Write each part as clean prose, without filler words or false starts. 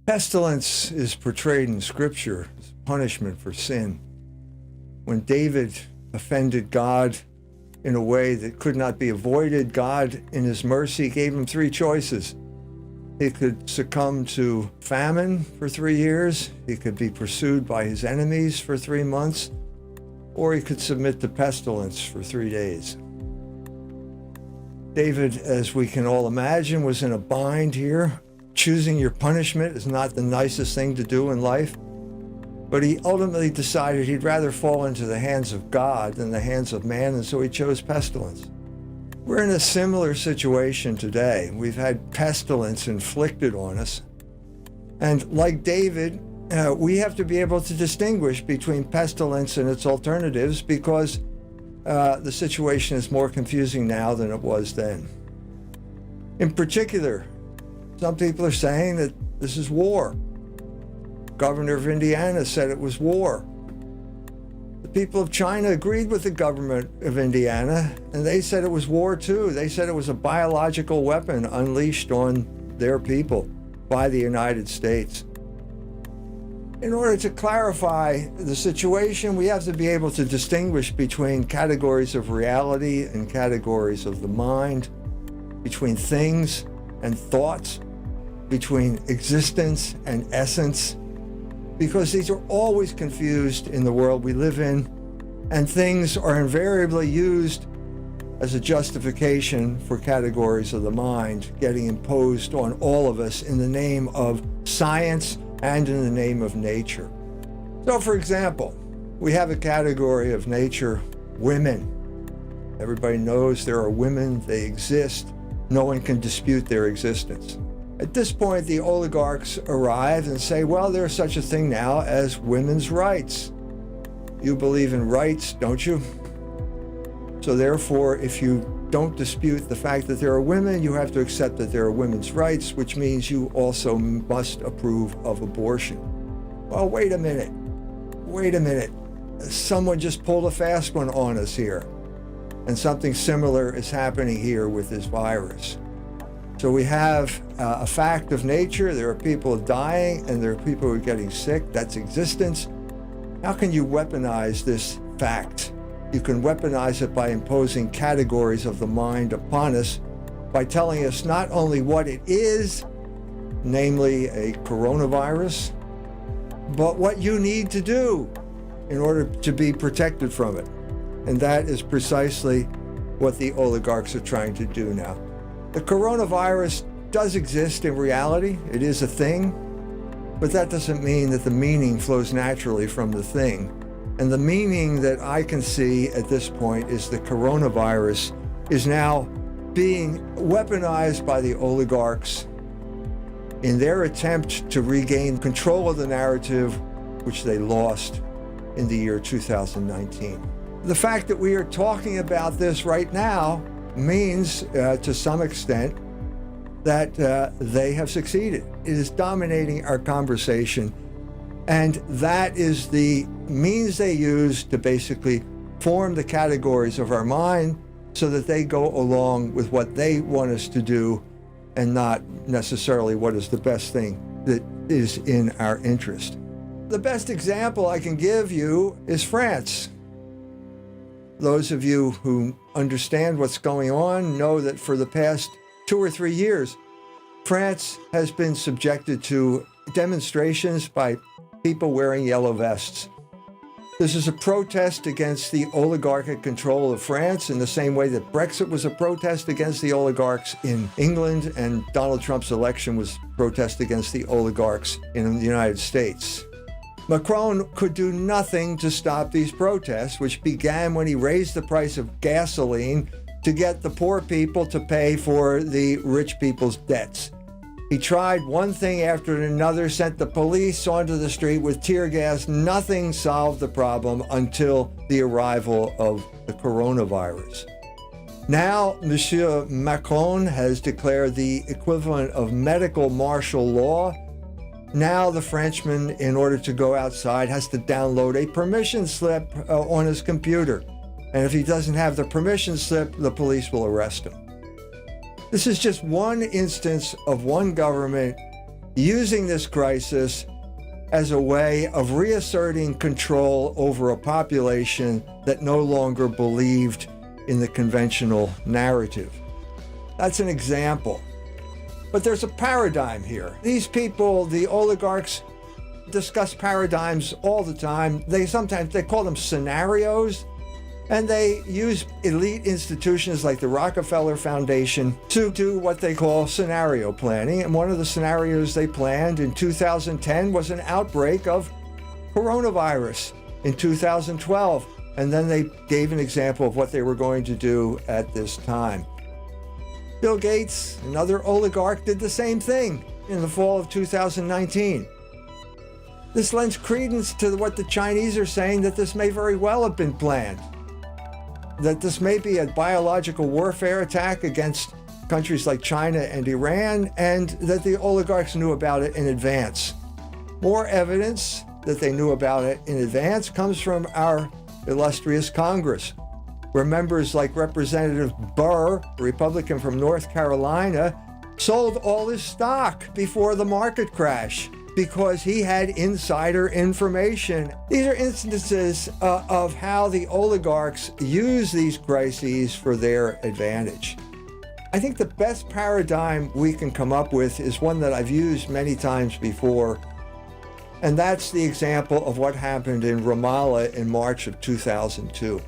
Pestilence is portrayed in Scripture as punishment for sin. When David offended God in a way that could not be avoided, God, in his mercy, gave him three choices. He could succumb to famine for 3 years, he could be pursued by his enemies for 3 months, or he could submit to pestilence for 3 days. David, as we can all imagine, was in a bind here. Choosing your punishment is not the nicest thing to do in life, but he ultimately decided he'd rather fall into the hands of God than the hands of man, and so he chose pestilence. We're in a similar situation today. We've had pestilence inflicted on us, and like David, we have to be able to distinguish between pestilence and its alternatives because the situation is more confusing now than it was then. In particular, some people are saying that this is war. Governor of Indiana said it was war. The people of China agreed with the government of Indiana, and they said it was war too. They said it was a biological weapon unleashed on their people by the United States. In order to clarify the situation, we have to be able to distinguish between categories of reality and categories of the mind, between things and thoughts, between existence and essence, because these are always confused in the world we live in, and things are invariably used as a justification for categories of the mind getting imposed on all of us in the name of science and in the name of nature. So, for example, we have a category of nature, women. Everybody knows there are women, they exist. No one can dispute their existence. At this point, the oligarchs arrive and say, well, there's such a thing now as women's rights. You believe in rights, don't you? So therefore, if you don't dispute the fact that there are women, you have to accept that there are women's rights, which means you also must approve of abortion. Well, wait a minute. Someone just pulled a fast one on us here. And something similar is happening here with this virus. So we have a fact of nature. There are people dying and there are people who are getting sick. That's existence. How can you weaponize this fact? You can weaponize it by imposing categories of the mind upon us, by telling us not only what it is, namely a coronavirus, but what you need to do in order to be protected from it. And that is precisely what the oligarchs are trying to do now. The coronavirus does exist in reality. It is a thing, but that doesn't mean that the meaning flows naturally from the thing. And the meaning that I can see at this point is the coronavirus is now being weaponized by the oligarchs in their attempt to regain control of the narrative, which they lost in the year 2019. The fact that we are talking about this right now means, to some extent, that they have succeeded. It is dominating our conversation, and that is the means they use to basically form the categories of our mind so that they go along with what they want us to do and not necessarily what is the best thing that is in our interest. The best example I can give you is France. Those of you who understand what's going on know that for the past 2 or 3 years, France has been subjected to demonstrations by people wearing yellow vests. This is a protest against the oligarchic control of France in the same way that Brexit was a protest against the oligarchs in England and Donald Trump's election was a protest against the oligarchs in the United States. Macron could do nothing to stop these protests, which began when he raised the price of gasoline to get the poor people to pay for the rich people's debts. He tried one thing after another, sent the police onto the street with tear gas. Nothing solved the problem until the arrival of the coronavirus. Now, Monsieur Macron has declared the equivalent of medical martial law. Now the Frenchman, in order to go outside, has to download a permission slip on his computer. And if he doesn't have the permission slip, the police will arrest him. This is just one instance of one government using this crisis as a way of reasserting control over a population that no longer believed in the conventional narrative. That's an example. But there's a paradigm here. These people, the oligarchs, discuss paradigms all the time. They call them scenarios, and they use elite institutions like the Rockefeller Foundation to do what they call scenario planning. And one of the scenarios they planned in 2010 was an outbreak of coronavirus in 2012. And then they gave an example of what they were going to do at this time. Bill Gates, another oligarch, did the same thing in the fall of 2019. This lends credence to what the Chinese are saying, that this may very well have been planned, that this may be a biological warfare attack against countries like China and Iran, and that the oligarchs knew about it in advance. More evidence that they knew about it in advance comes from our illustrious Congress, where members like Representative Burr, a Republican from North Carolina, sold all his stock before the market crash because he had insider information. These are instances of how the oligarchs use these crises for their advantage. I think the best paradigm we can come up with is one that I've used many times before, and that's the example of what happened in Ramallah in March of 2002.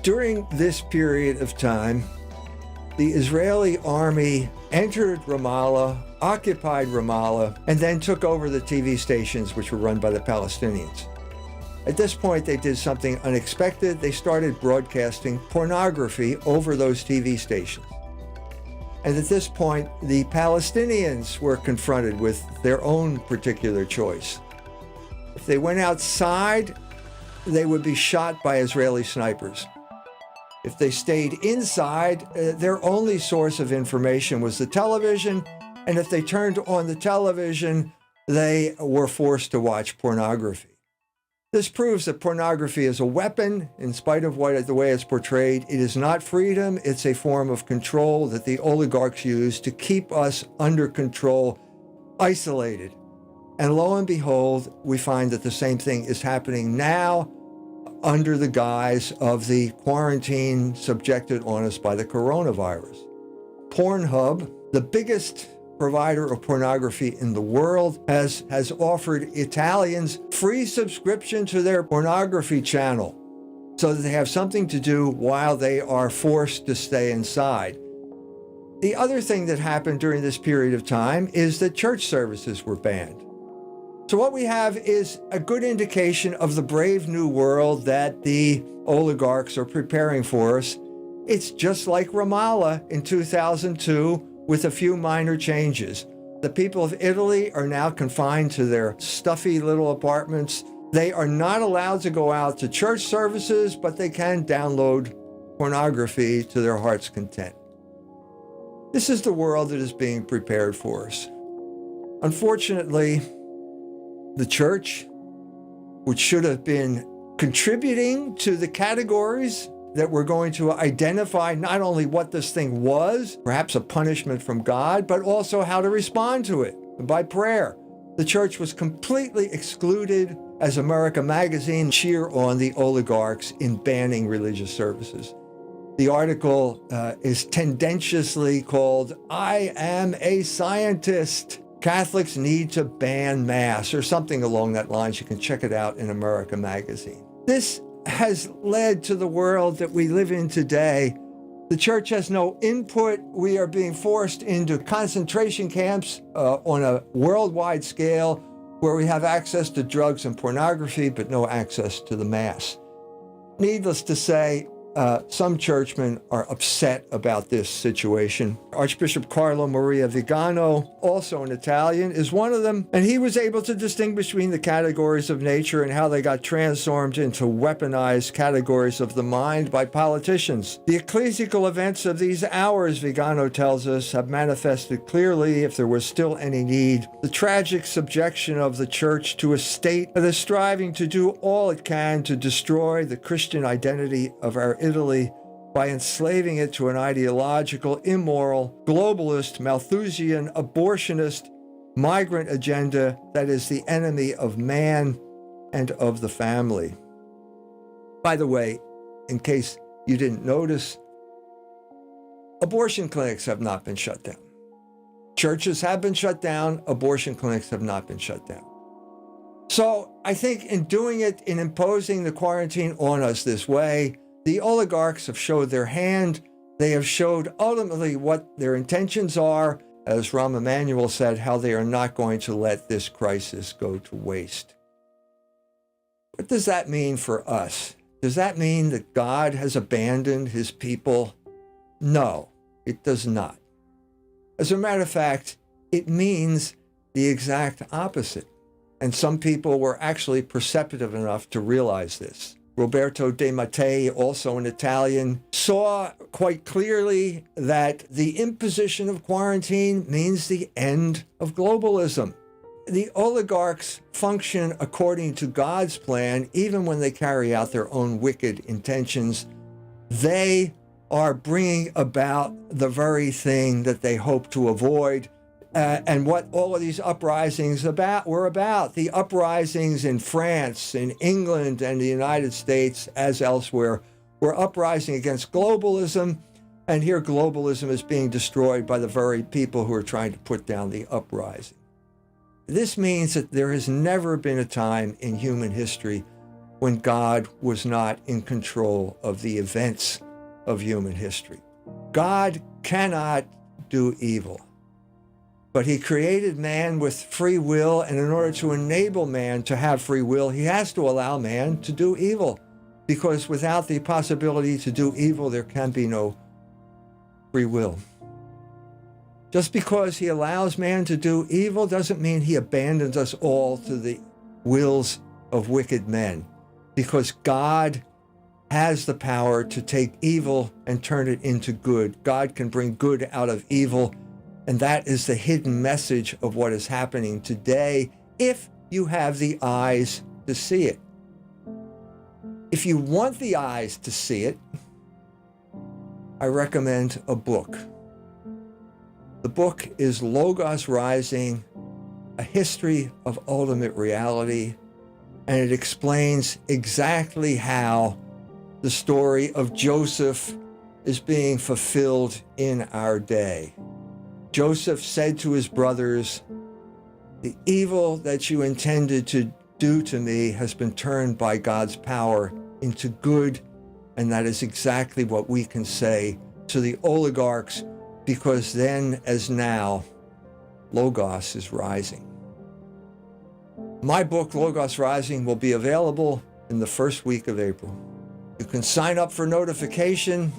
During this period of time, the Israeli army entered Ramallah, occupied Ramallah, and then took over the TV stations which were run by the Palestinians. At this point, they did something unexpected. They started broadcasting pornography over those TV stations. And at this point, the Palestinians were confronted with their own particular choice. If they went outside, they would be shot by Israeli snipers. If they stayed inside, their only source of information was the television, and if they turned on the television, they were forced to watch pornography. This proves that pornography is a weapon. In spite of the way it's portrayed, it is not freedom. It's a form of control that the oligarchs use to keep us under control, isolated. And lo and behold, we find that the same thing is happening now under the guise of the quarantine subjected on us by the coronavirus. Pornhub, the biggest provider of pornography in the world, has offered Italians free subscription to their pornography channel so that they have something to do while they are forced to stay inside. The other thing that happened during this period of time is that church services were banned. So what we have is a good indication of the brave new world that the oligarchs are preparing for us. It's just like Ramallah in 2002 with a few minor changes. The people of Italy are now confined to their stuffy little apartments. They are not allowed to go out to church services, but they can download pornography to their heart's content. This is the world that is being prepared for us. Unfortunately, the church, which should have been contributing to the categories that we're going to identify not only what this thing was, perhaps a punishment from God, but also how to respond to it by prayer. The church was completely excluded as America Magazine cheer on the oligarchs in banning religious services. The article is tendentiously called, "I Am a Scientist. Catholics Need to Ban Mass," or something along that line. You can check it out in America Magazine. This has led to the world that we live in today. The church has no input. We are being forced into concentration camps on a worldwide scale where we have access to drugs and pornography, but no access to the Mass. Needless to say, some churchmen are upset about this situation. Archbishop Carlo Maria Vigano, also an Italian, is one of them, and he was able to distinguish between the categories of nature and how they got transformed into weaponized categories of the mind by politicians. The ecclesiastical events of these hours, Vigano tells us, have manifested clearly, if there was still any need, the tragic subjection of the church to a state that is striving to do all it can to destroy the Christian identity of our Italy by enslaving it to an ideological, immoral, globalist, Malthusian, abortionist, migrant agenda that is the enemy of man and of the family. By the way, in case you didn't notice, abortion clinics have not been shut down. Churches have been shut down. Abortion clinics have not been shut down. So I think in doing it, in imposing the quarantine on us this way, the oligarchs have showed their hand. They have showed ultimately what their intentions are. As Rahm Emanuel said, how they are not going to let this crisis go to waste. What does that mean for us? Does that mean that God has abandoned his people? No, it does not. As a matter of fact, it means the exact opposite. And some people were actually perceptive enough to realize this. Roberto De Mattei, also an Italian, saw quite clearly that the imposition of quarantine means the end of globalism. The oligarchs function according to God's plan, even when they carry out their own wicked intentions. They are bringing about the very thing that they hope to avoid. And what all of these uprisings were about. The uprisings in France, in England, and the United States, as elsewhere, were uprising against globalism. And here globalism is being destroyed by the very people who are trying to put down the uprising. This means that there has never been a time in human history when God was not in control of the events of human history. God cannot do evil. But he created man with free will, and in order to enable man to have free will, he has to allow man to do evil. Because without the possibility to do evil, there can be no free will. Just because he allows man to do evil doesn't mean he abandons us all to the wills of wicked men. Because God has the power to take evil and turn it into good. God can bring good out of evil. And that is the hidden message of what is happening today, if you have the eyes to see it. If you want the eyes to see it, I recommend a book. The book is Logos Rising, A History of Ultimate Reality, and it explains exactly how the story of Joseph is being fulfilled in our day. Joseph said to his brothers, "The evil that you intended to do to me has been turned by God's power into good," and that is exactly what we can say to the oligarchs, because then as now, Logos is rising. My book, Logos Rising, will be available in the first week of April. You can sign up for notification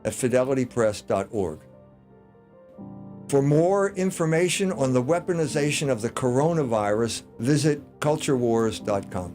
at fidelitypress.org. For more information on the weaponization of the coronavirus, visit culturewars.com.